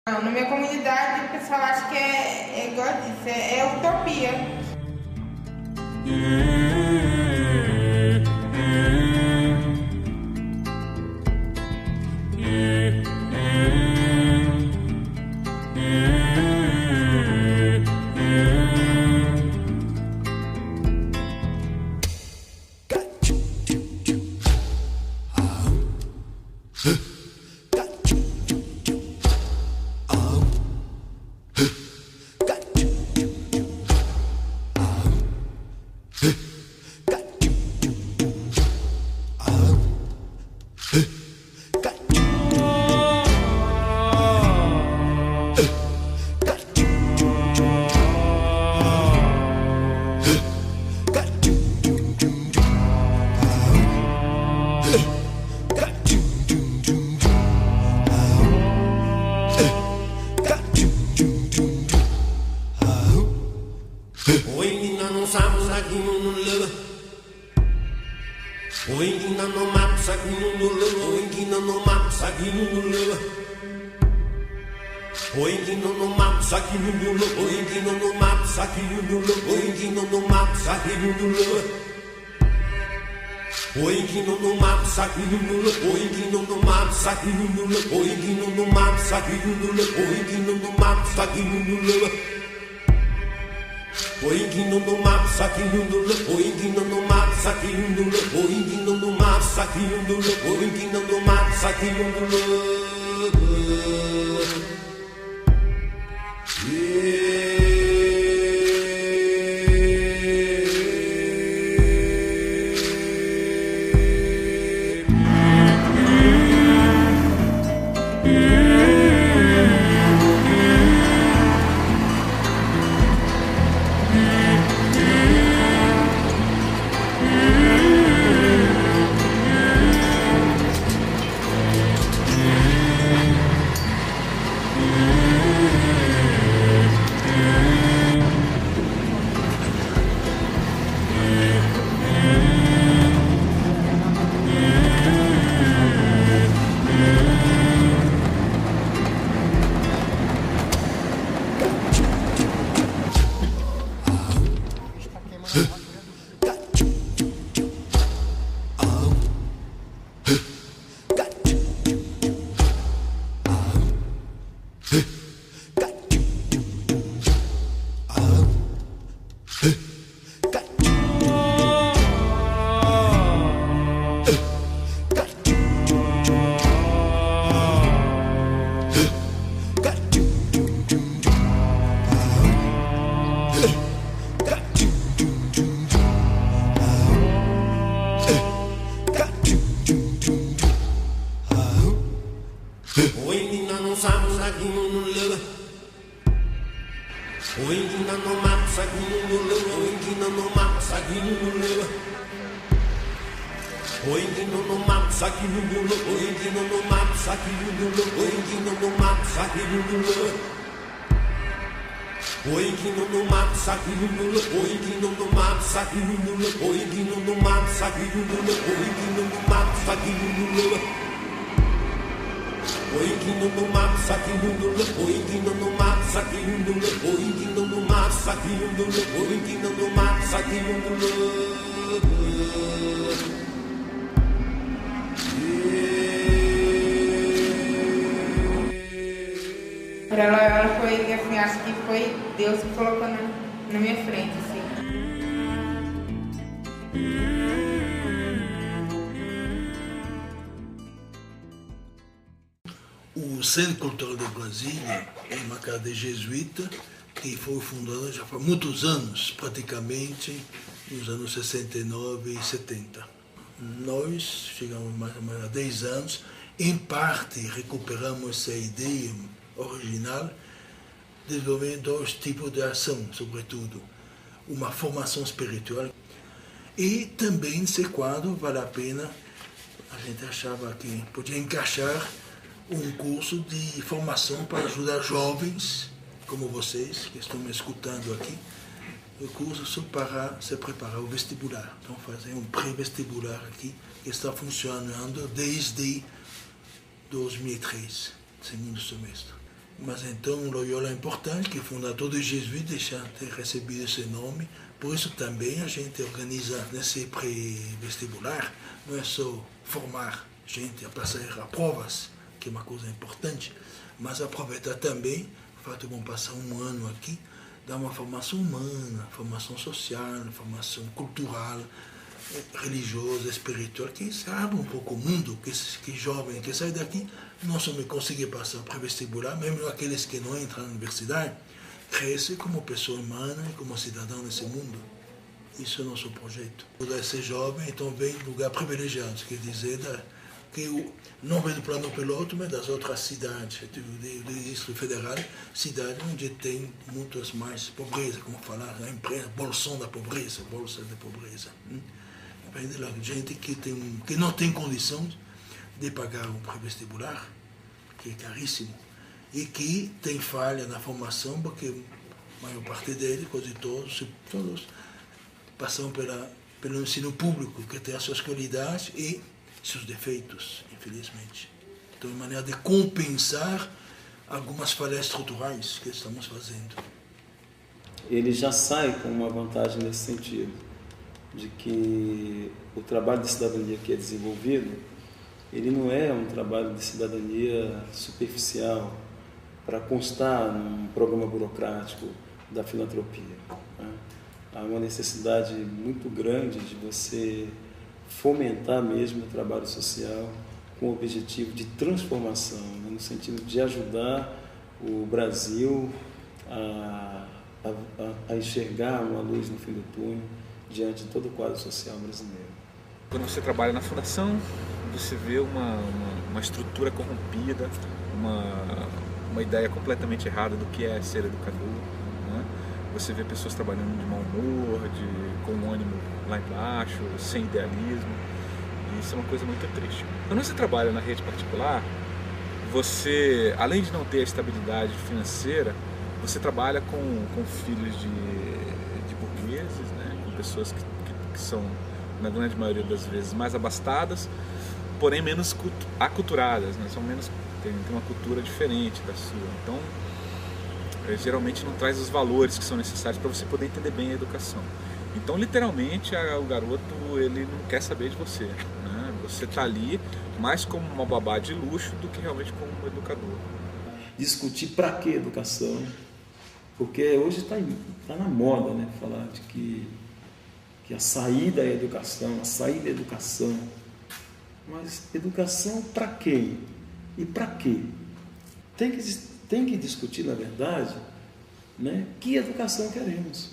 Não, na minha comunidade o pessoal acha que é igual eu disse, é utopia. Ela foi, assim, acho que foi Deus que colocou na minha frente, assim. O Centro Cultural de Brasília é uma cadeia jesuíta que foi fundada já há muitos anos, praticamente nos anos 69 e 70. Nós chegamos mais ou menos a 10 anos, em parte recuperamos essa ideia original, desenvolvendo dois tipos de ação, sobretudo uma formação espiritual e também nesse quadro vale a pena, a gente achava que podia encaixar um curso de formação para ajudar jovens como vocês que estão me escutando aqui, o curso para se preparar ao vestibular. Então fazer um pré-vestibular aqui que está funcionando desde 2003, segundo semestre. Mas então Loyola é importante, que é fundador dos jesuítas, já ter recebido esse nome. Por isso também a gente organiza nesse pré-vestibular, não é só formar gente a passar a provas, que é uma coisa importante, mas aproveitar também o fato de vão passar um ano aqui, dar uma formação humana, formação social, formação cultural, religiosa, espiritual, que se abre um pouco o mundo, que jovem que sai daqui não só me conseguir passar para vestibular, mesmo aqueles que não entram na universidade, cresce como pessoa humana e como cidadão nesse mundo. Isso é o nosso projeto. Esse jovem, então, vem de lugar privilegiado, quer dizer, que não vem do plano piloto, mas das outras cidades, do Distrito Federal, cidades onde tem muitas mais pobreza, como falar, a empresa, bolsão da pobreza, bolsa da pobreza. Vem de lá, gente que não tem condições de pagar um pré-vestibular, que é caríssimo, e que tem falha na formação, porque a maior parte deles, quase todos passam pelo ensino público, que tem as suas qualidades e seus defeitos, infelizmente. Então, é uma maneira de compensar algumas falhas estruturais que estamos fazendo. Ele já sai com uma vantagem nesse sentido, de que o trabalho de cidadania que é desenvolvido, ele não é um trabalho de cidadania superficial para constar num programa burocrático da filantropia. Há uma necessidade muito grande de você fomentar mesmo o trabalho social com o objetivo de transformação, no sentido de ajudar o Brasil a enxergar uma luz no fim do túnel diante de todo o quadro social brasileiro. Quando você trabalha na fundação, você vê uma estrutura corrompida, uma ideia completamente errada do que é ser educador, né? Você vê pessoas trabalhando de mau humor, com o ânimo lá embaixo, sem idealismo, e isso é uma coisa muito triste. Quando você trabalha na rede particular, você, além de não ter a estabilidade financeira, você trabalha com filhos de burgueses, né? Com pessoas que são, na grande maioria das vezes, mais abastadas, porém menos aculturadas, né? Tem uma cultura diferente da sua. Então, geralmente não traz os valores que são necessários para você poder entender bem a educação. Então, literalmente, o garoto ele não quer saber de você, né? Você está ali mais como uma babá de luxo do que realmente como um educador. Discutir para que educação, porque hoje está na moda, né? Falar de que a saída é educação, a saída é educação. Mas educação para quem? E para quê? Tem que discutir, na verdade, né, que educação queremos,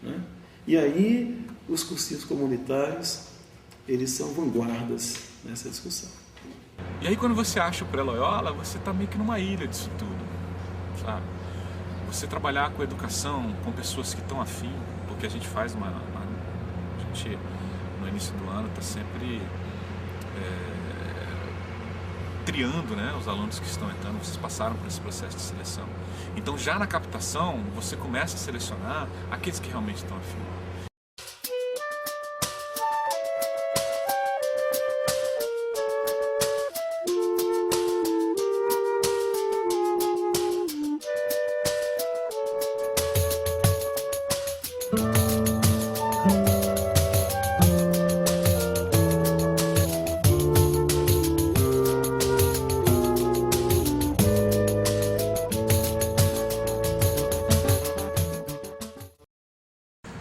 né? E aí, os cursinhos comunitários, eles são vanguardas nessa discussão. E aí, quando você acha o pré-Loyola, você está meio que numa ilha disso tudo, sabe? Você trabalhar com educação, com pessoas que estão afim, porque a gente faz a gente, no início do ano, está sempre triando, né, os alunos que estão entrando, vocês passaram por esse processo de seleção. Então, já na captação, você começa a selecionar aqueles que realmente estão afim.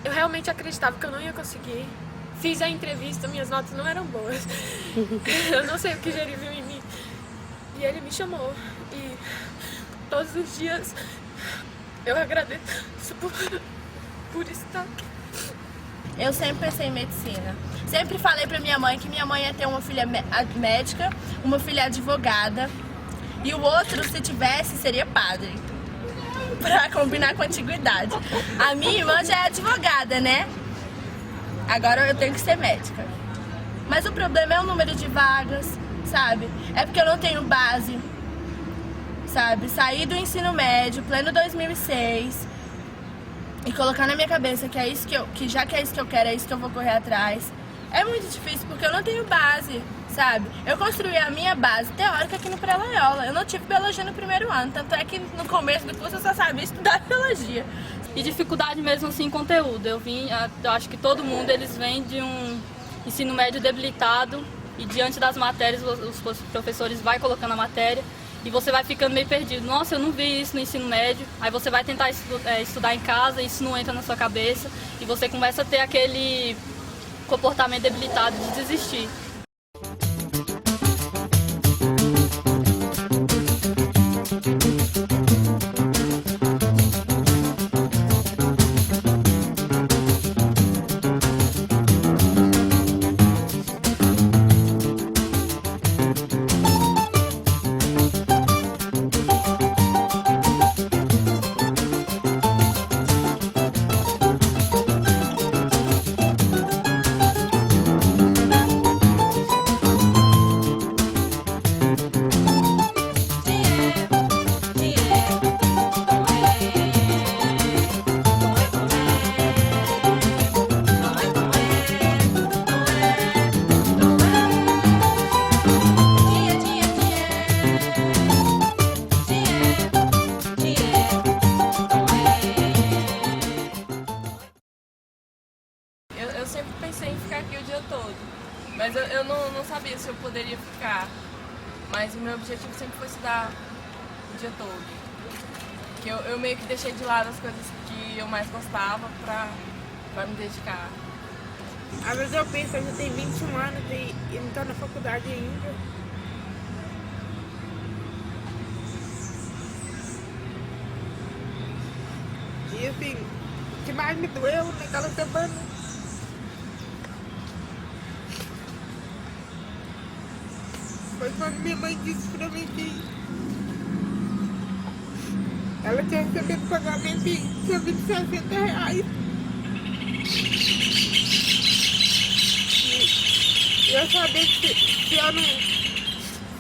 Eu realmente acreditava que eu não ia conseguir. Fiz a entrevista, minhas notas não eram boas. Eu não sei o que ele viu em mim. E ele me chamou. E todos os dias eu agradeço por estar aqui. Eu sempre pensei em medicina. Sempre falei pra minha mãe que minha mãe ia ter uma filha médica, uma filha advogada. E o outro, se tivesse, seria padre. Pra combinar com a antiguidade. A minha irmã já é advogada, né? Agora eu tenho que ser médica. Mas o problema é o número de vagas, sabe? É porque eu não tenho base, sabe? Sair do ensino médio, pleno 2006, e colocar na minha cabeça que é isso que já que é isso que eu quero, é isso que eu vou correr atrás. É muito difícil porque eu não tenho base. sabe? Eu construí a minha base teórica aqui no Pré-Loyola. Eu não tive biologia no primeiro ano, tanto é que no começo do curso eu só sabia estudar biologia. E dificuldade mesmo assim em conteúdo. Eu acho que todo mundo, eles vêm de um ensino médio debilitado e diante das matérias, os professores vai colocando a matéria e você vai ficando meio perdido. Nossa, eu não vi isso no ensino médio. Aí você vai tentar estudar em casa, isso não entra na sua cabeça e você começa a ter aquele comportamento debilitado de desistir. Eu sempre pensei em ficar aqui o dia todo, mas eu não sabia se eu poderia ficar. Mas o meu objetivo sempre foi estudar o dia todo. Que eu meio que deixei de lado as coisas que eu mais gostava pra me dedicar. Às vezes eu penso, eu já tenho 21 anos e não estou na faculdade ainda. E assim, o que mais me doeu naquela semana foi quando minha mãe disse pra mim que ela tinha recebido pagamento de R$60. E eu sabia que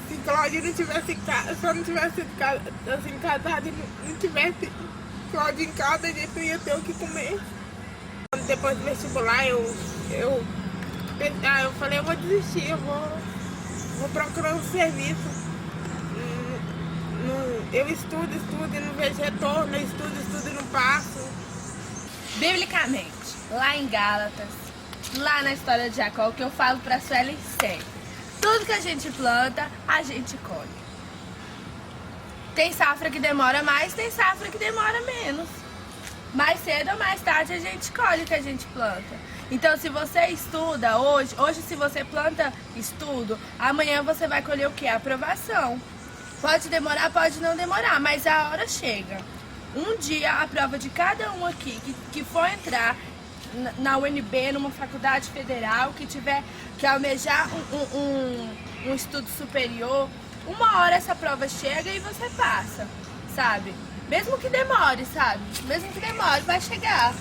se Cláudia não tivesse em casa, se eu não tivesse assim, casada e não tivesse Cláudia em casa, a gente não ia ter o que comer. Depois do vestibular, eu falei, eu vou desistir, eu vou procurar um serviço. Eu estudo e não vejo retorno, eu estudo e não passo. Biblicamente, lá em Gálatas, lá na história de Jacó, que eu falo pra Suelen sempre. Tudo que a gente planta, a gente colhe. Tem safra que demora mais, tem safra que demora menos. Mais cedo ou mais tarde a gente colhe o que a gente planta. Então se você estuda hoje se você planta estudo, amanhã você vai colher o quê? Aprovação. Pode demorar, pode não demorar, mas a hora chega. Um dia a prova de cada um aqui que for entrar na UNB, numa faculdade federal, que almejar um estudo superior, uma hora essa prova chega e você passa, sabe? Mesmo que demore, sabe? Mesmo que demore, vai chegar.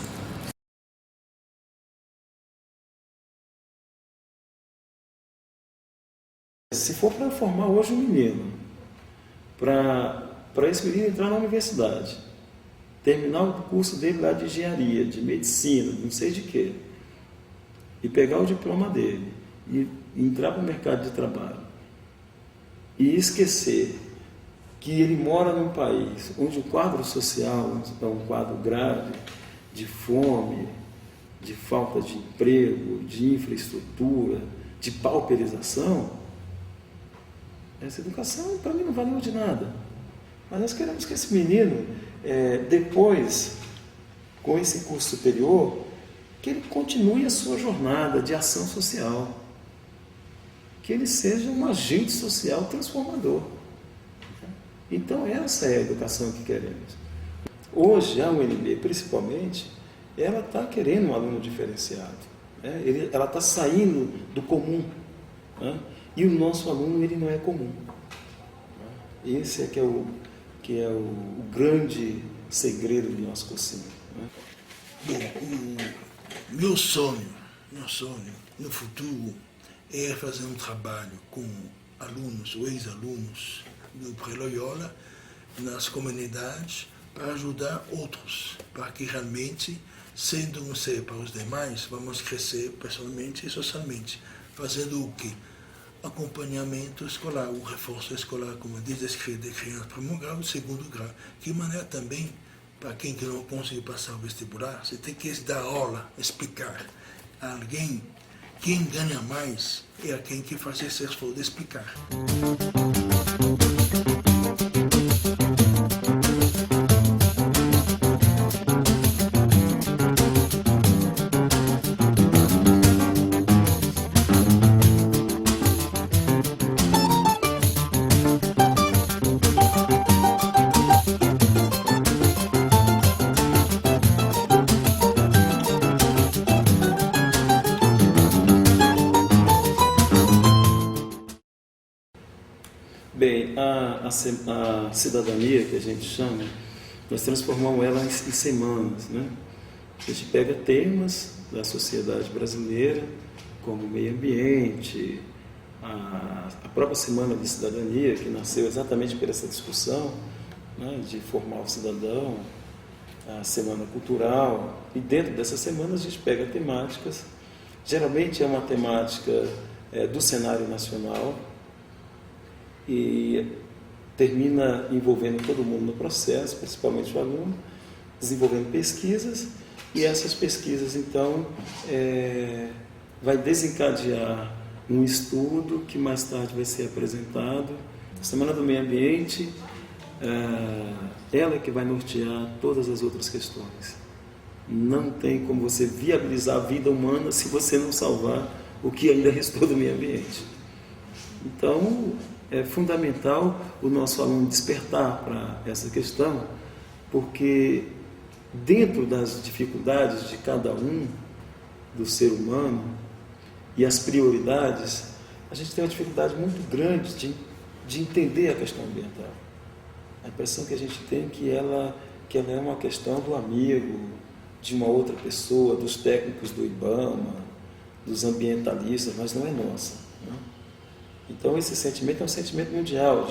Se for para formar hoje um menino, para esse menino entrar na universidade, terminar o curso dele lá de engenharia, de medicina, não sei de quê, e pegar o diploma dele, e entrar para o mercado de trabalho, e esquecer que ele mora num país onde o quadro social é um quadro grave, de fome, de falta de emprego, de infraestrutura, de pauperização, essa educação para mim não valeu de nada. Mas nós queremos que esse menino, depois, com esse curso superior, que ele continue a sua jornada de ação social, que ele seja um agente social transformador. Então essa é a educação que queremos. Hoje a UNB, principalmente, ela está querendo um aluno diferenciado, né? Ela está saindo do comum, né? E o nosso aluno, ele não é comum. Esse é que é o grande segredo do nosso cursinho, né? Bom, meu sonho no futuro é fazer um trabalho com alunos ou ex-alunos do Pré-Loyola nas comunidades para ajudar outros, para que realmente, sendo um ser para os demais, vamos crescer pessoalmente e socialmente. Fazendo o quê? acompanhamento escolar, o reforço escolar, como diz, de criança primeiro grau e segundo grau. Que maneira também, para quem que não conseguiu passar o vestibular, você tem que dar aula, explicar. Alguém, quem ganha mais é quem que faz esse esforço de explicar. Bem, a cidadania, que a gente chama, nós transformamos ela em semanas, né? A gente pega temas da sociedade brasileira, como o meio ambiente, a própria Semana de Cidadania, que nasceu exatamente por essa discussão, né, de formar o cidadão, a Semana Cultural, e dentro dessas semanas a gente pega temáticas, geralmente é uma temática do cenário nacional, e termina envolvendo todo mundo no processo, principalmente o aluno, desenvolvendo pesquisas, e essas pesquisas, então, vai desencadear um estudo que mais tarde vai ser apresentado. A Semana do Meio Ambiente, ela é que vai nortear todas as outras questões. Não tem como você viabilizar a vida humana se você não salvar o que ainda restou do meio ambiente. Então, é fundamental o nosso aluno despertar para essa questão, porque dentro das dificuldades de cada um, do ser humano, e as prioridades, a gente tem uma dificuldade muito grande de entender a questão ambiental. A impressão que a gente tem é que ela é uma questão do amigo, de uma outra pessoa, dos técnicos do IBAMA, dos ambientalistas, mas não é nossa, né? Então, esse sentimento é um sentimento mundial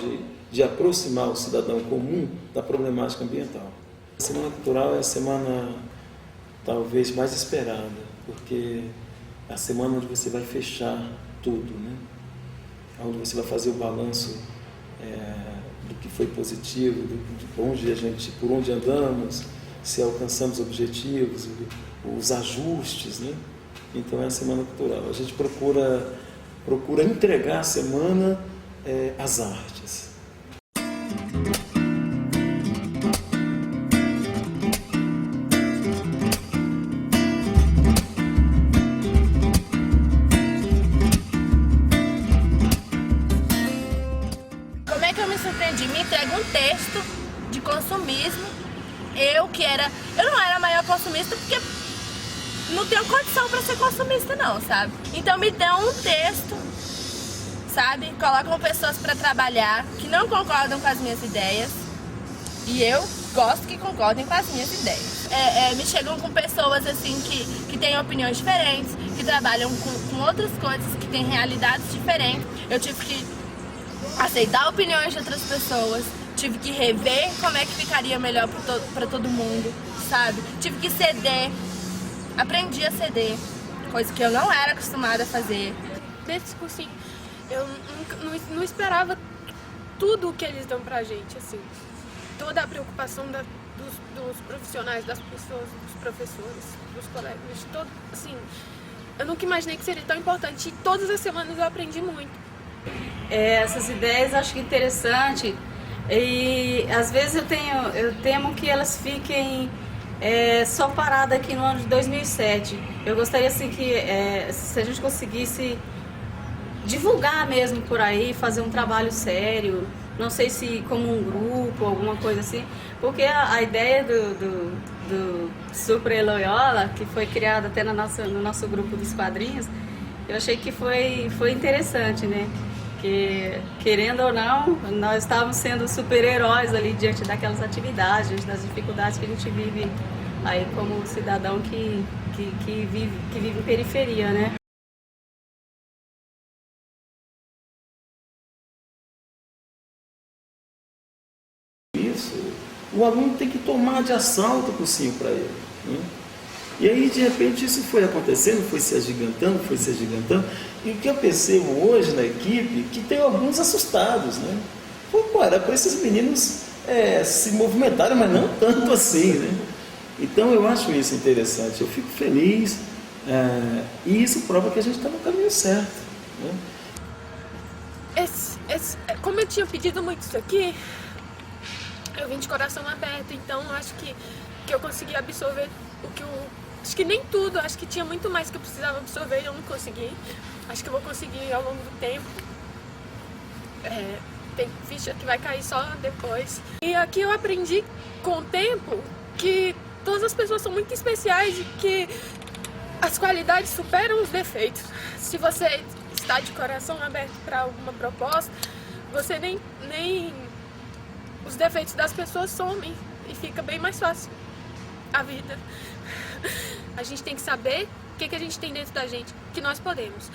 de aproximar o cidadão comum da problemática ambiental. A Semana Cultural é a semana talvez mais esperada, porque é a semana onde você vai fechar tudo, né? Onde você vai fazer o balanço do que foi positivo, por onde andamos, se alcançamos objetivos, os ajustes, né? Então é a Semana Cultural. A gente procura entregar a semana às artes. Como é que eu me surpreendi? Me entrega um texto de consumismo. Eu não era a maior consumista porque não tenho condição para ser consumista não, sabe? Então me dão um texto, sabe? Colocam pessoas para trabalhar que não concordam com as minhas ideias e eu gosto que concordem com as minhas ideias. Me chegam com pessoas assim que têm opiniões diferentes, que trabalham com outras coisas, que têm realidades diferentes. Eu tive que aceitar opiniões de outras pessoas, tive que rever como é que ficaria melhor para todo mundo, sabe? Tive que ceder. Aprendi a ceder, coisa que eu não era acostumada a fazer. Nesse cursinho, eu não esperava tudo o que eles dão pra gente, assim. Toda a preocupação dos profissionais, das pessoas, dos professores, dos colegas, de todo, assim. Eu nunca imaginei que seria tão importante e todas as semanas eu aprendi muito. Essas ideias eu acho interessante e às vezes eu temo que elas fiquem só parada aqui no ano de 2007. Eu gostaria assim que se a gente conseguisse divulgar mesmo por aí, fazer um trabalho sério, não sei se como um grupo, alguma coisa assim, porque a ideia do Super Loyola, que foi criada até no nosso grupo dos quadrinhos, eu achei que foi interessante, né? Que, querendo ou não, nós estávamos sendo super-heróis ali diante daquelas atividades, diante das dificuldades que a gente vive aí como cidadão que vive em periferia, né? Isso, o aluno tem que tomar de assalto o cursinho para ele, né? E aí, de repente, isso foi acontecendo, foi se agigantando, e o que eu percebo hoje na equipe, que tem alguns assustados, né? Pô, era para esses meninos se movimentarem, mas não tanto assim, né? Então, eu acho isso interessante, eu fico feliz, e isso prova que a gente está no caminho certo, né? Como eu tinha pedido muito isso aqui, eu vim de coração aberto, então acho que eu consegui absorver o que eu... Acho que nem tudo, acho que tinha muito mais que eu precisava absorver e eu não consegui. Acho que eu vou conseguir ao longo do tempo. Tem ficha que vai cair só depois. E aqui eu aprendi com o tempo que todas as pessoas são muito especiais e que as qualidades superam os defeitos. Se você está de coração aberto para alguma proposta, você nem os defeitos das pessoas somem e fica bem mais fácil a vida. A gente tem que saber o que a gente tem dentro da gente, que nós podemos.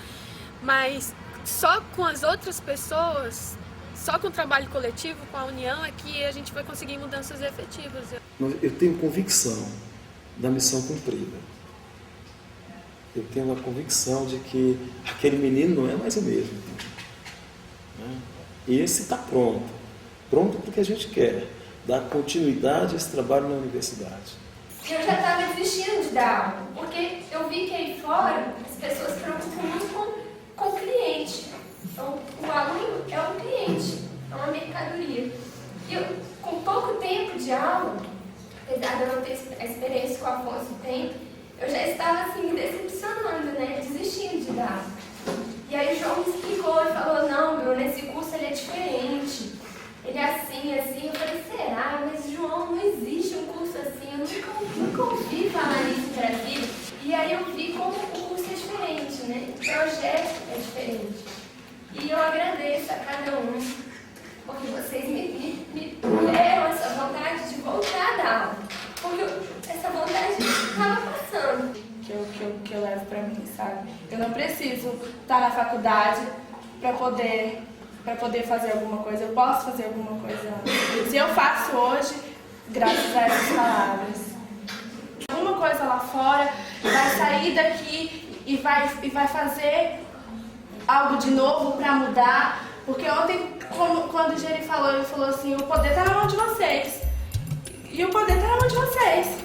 Mas só com as outras pessoas, só com o trabalho coletivo, com a união, é que a gente vai conseguir mudanças efetivas. Eu tenho convicção da missão cumprida. Eu tenho uma convicção de que aquele menino não é mais o mesmo. Esse está pronto porque a gente quer dar continuidade a esse trabalho na universidade. Eu já estava desistindo de dar aula, porque eu vi que aí fora as pessoas se preocupam muito com o cliente. Então, o aluno é um cliente, é uma mercadoria. E eu, com pouco tempo de aula, apesar de eu não ter a experiência que o Afonso tem, eu já estava assim me decepcionando, né? Desistindo de dar. E aí o João me explicou e falou, não, Bruno, esse curso ele é diferente. Ele é assim, assim. Eu falei, será? Mas, João, não existe um curso assim. Eu nunca ouvi falar nisso em Brasília. E aí eu vi como o curso é diferente, né? O projeto é diferente. E eu agradeço a cada um, porque vocês me deram essa vontade de voltar a dar aula. Porque essa vontade estava passando. Que eu levo pra mim, sabe? Eu não preciso estar na faculdade para poder fazer alguma coisa. Eu posso fazer alguma coisa. Se eu faço hoje, graças a essas palavras. Alguma coisa lá fora vai sair daqui e vai fazer algo de novo para mudar. Porque ontem, quando o Geri falou, ele falou assim, o poder tá na mão de vocês. E o poder tá na mão de vocês.